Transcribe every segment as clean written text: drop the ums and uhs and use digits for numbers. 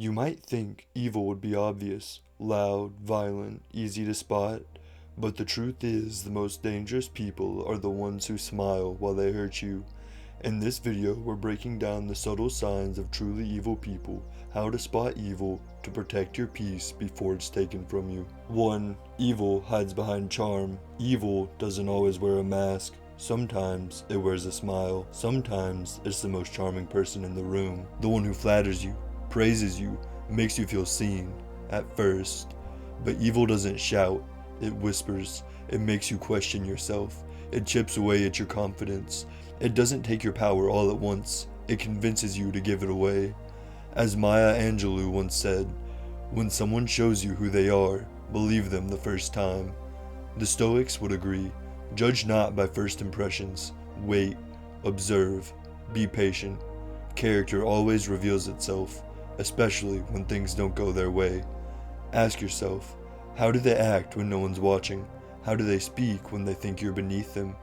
You might think evil would be obvious, loud, violent, easy to spot, but the truth is the most dangerous people are the ones who smile while they hurt you. In this video, we're breaking down the subtle signs of truly evil people, how to spot evil to protect your peace before it's taken from you. 1. Evil hides behind charm. Evil doesn't always wear a mask. Sometimes it wears a smile. Sometimes it's the most charming person in the room. The one who flatters you, praises you, makes you feel seen at first. But evil doesn't shout, it whispers. It makes you question yourself. It chips away at your confidence. It doesn't take your power all at once. It convinces you to give it away. As Maya Angelou once said, when someone shows you who they are, believe them the first time. The Stoics would agree. Judge not by first impressions. Wait, observe, be patient. Character always reveals itself, especially when things don't go their way. Ask yourself, how do they act when no one's watching? How do they speak when they think you're beneath them?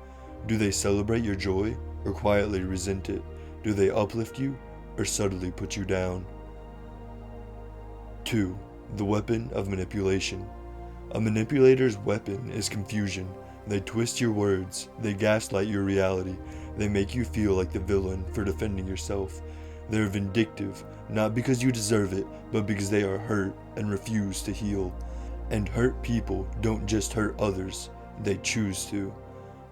Do they celebrate your joy or quietly resent it? Do they uplift you or subtly put you down? 2. The weapon of manipulation. A manipulator's weapon is confusion. They twist your words, they gaslight your reality, they make you feel like the villain for defending yourself. They're vindictive, not because you deserve it, but because they are hurt and refuse to heal. And hurt people don't just hurt others, they choose to.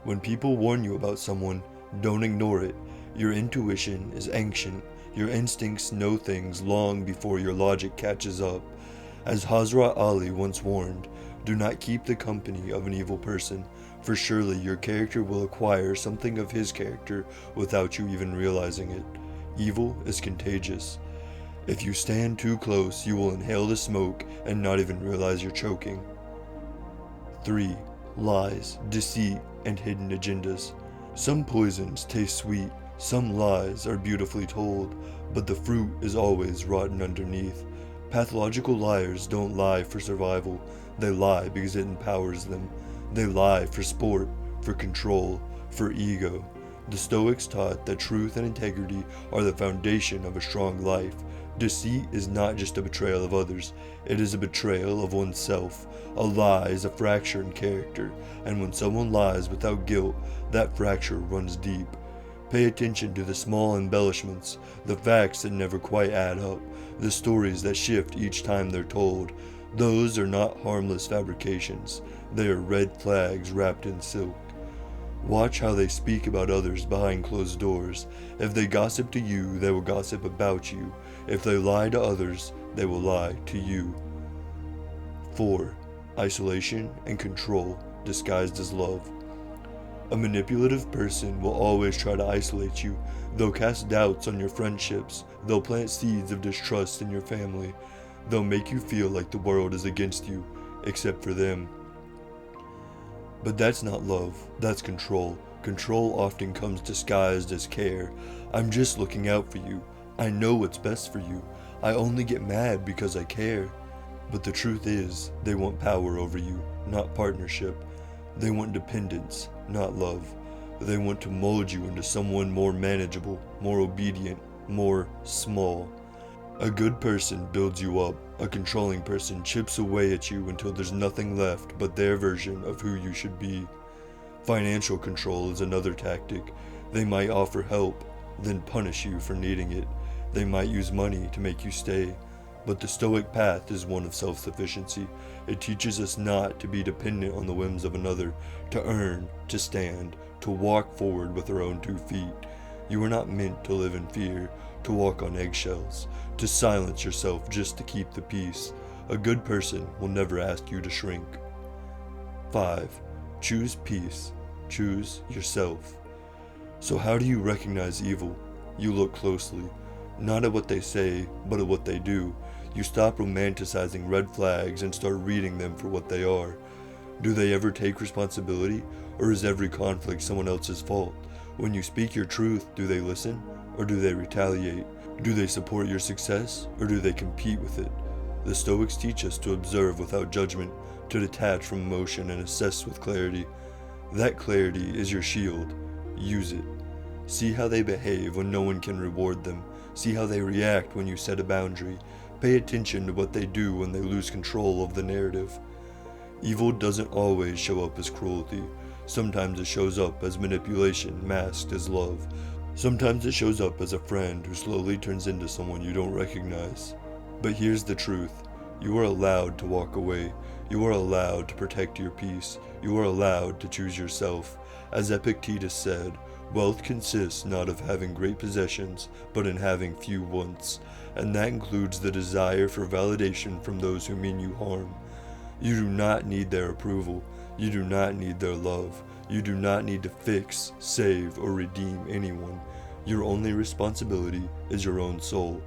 When people warn you about someone, don't ignore it. Your intuition is ancient. Your instincts know things long before your logic catches up. As Hazrat Ali once warned, do not keep the company of an evil person, for surely your character will acquire something of his character without you even realizing it. Evil is contagious. If you stand too close, you will inhale the smoke and not even realize you're choking. 3. Lies, deceit, and hidden agendas. Some poisons taste sweet, some lies are beautifully told, but the fruit is always rotten underneath. Pathological liars don't lie for survival, they lie because it empowers them. They lie for sport, for control, for ego. The Stoics taught that truth and integrity are the foundation of a strong life. Deceit is not just a betrayal of others, it is a betrayal of oneself. A lie is a fracture in character, and when someone lies without guilt, that fracture runs deep. Pay attention to the small embellishments, the facts that never quite add up, the stories that shift each time they're told. Those are not harmless fabrications, they are red flags wrapped in silk. Watch how they speak about others behind closed doors. If they gossip to you, they will gossip about you. If they lie to others, they will lie to you. 4. Isolation and control disguised as love. A manipulative person will always try to isolate you. They'll cast doubts on your friendships. They'll plant seeds of distrust in your family. They'll make you feel like the world is against you, except for them. But that's not love, that's control. Control often comes disguised as care. I'm just looking out for you. I know what's best for you. I only get mad because I care. But the truth is, they want power over you, not partnership. They want dependence, not love. They want to mold you into someone more manageable, more obedient, more small. A good person builds you up. A controlling person chips away at you until there's nothing left but their version of who you should be. Financial control is another tactic. They might offer help, then punish you for needing it. They might use money to make you stay. But the Stoic path is one of self-sufficiency. It teaches us not to be dependent on the whims of another, to earn, to stand, to walk forward with our own 2 feet. You are not meant to live in fear, to walk on eggshells, to silence yourself just to keep the peace. A good person will never ask you to shrink. 5. Choose peace. Choose yourself. So how do you recognize evil? You look closely, not at what they say, but at what they do. You stop romanticizing red flags and start reading them for what they are. Do they ever take responsibility, or is every conflict someone else's fault? When you speak your truth, do they listen, or do they retaliate? Do they support your success, or do they compete with it? The Stoics teach us to observe without judgment, to detach from emotion and assess with clarity. That clarity is your shield. Use it. See how they behave when no one can reward them. See how they react when you set a boundary. Pay attention to what they do when they lose control of the narrative. Evil doesn't always show up as cruelty. Sometimes it shows up as manipulation masked as love. Sometimes it shows up as a friend who slowly turns into someone you don't recognize. But here's the truth. You are allowed to walk away. You are allowed to protect your peace. You are allowed to choose yourself. As Epictetus said, wealth consists not of having great possessions, but in having few wants, and that includes the desire for validation from those who mean you harm. You do not need their approval. You do not need their love. You do not need to fix, save, or redeem anyone. Your only responsibility is your own soul.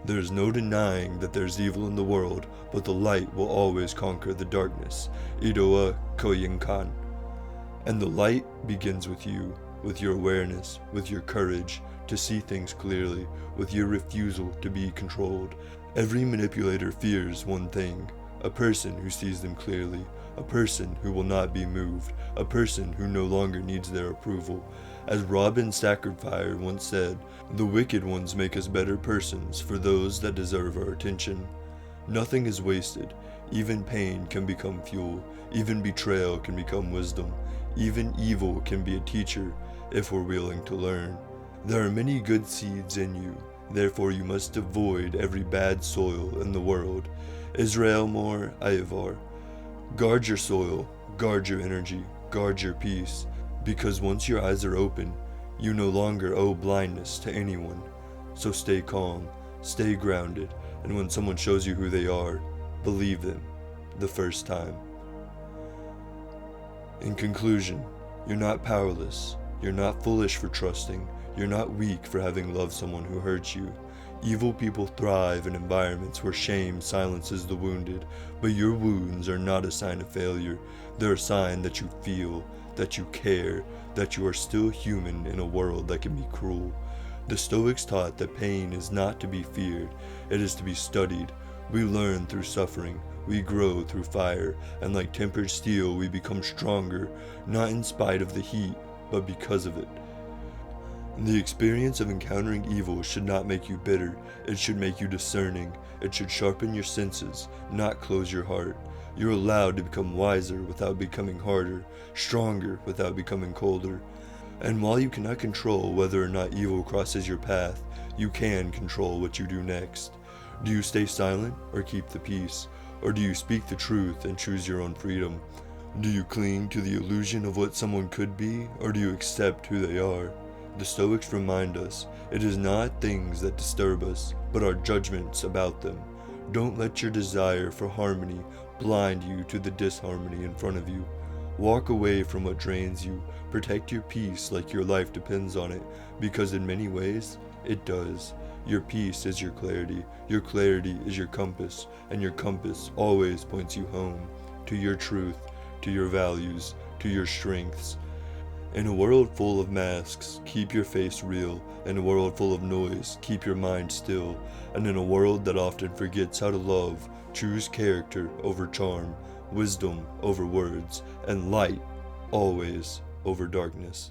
There is no denying that there's evil in the world, but the light will always conquer the darkness. Idoa Koyinkan. And the light begins with you, with your awareness, with your courage to see things clearly, with your refusal to be controlled. Every manipulator fears one thing: a person who sees them clearly, a person who will not be moved, a person who no longer needs their approval. As Robin Sacredfire once said, the wicked ones make us better persons for those that deserve our attention. Nothing is wasted. Even pain can become fuel. Even betrayal can become wisdom. Even evil can be a teacher if we're willing to learn. There are many good seeds in you. Therefore you must avoid every bad soil in the world. Israel Moore Ayavar. Guard your soil, guard your energy, guard your peace, because once your eyes are open, you no longer owe blindness to anyone. So stay calm, stay grounded, and when someone shows you who they are, believe them the first time. In conclusion, you're not powerless, you're not foolish for trusting, you're not weak for having loved someone who hurt you. Evil people thrive in environments where shame silences the wounded, but your wounds are not a sign of failure. They're a sign that you feel, that you care, that you are still human in a world that can be cruel. The Stoics taught that pain is not to be feared, it is to be studied. We learn through suffering, we grow through fire, and like tempered steel we become stronger, not in spite of the heat, but because of it. The experience of encountering evil should not make you bitter. It should make you discerning. It should sharpen your senses, not close your heart. You're allowed to become wiser without becoming harder, stronger without becoming colder. And while you cannot control whether or not evil crosses your path, you can control what you do next. Do you stay silent or keep the peace? Or do you speak the truth and choose your own freedom? Do you cling to the illusion of what someone could be, or do you accept who they are? The Stoics remind us, it is not things that disturb us, but our judgments about them. Don't let your desire for harmony blind you to the disharmony in front of you. Walk away from what drains you. Protect your peace like your life depends on it, because in many ways, it does. Your peace is your clarity is your compass, and your compass always points you home, to your truth, to your values, to your strengths. In a world full of masks, keep your face real. In a world full of noise, keep your mind still. And in a world that often forgets how to love, choose character over charm, wisdom over words, and light always over darkness.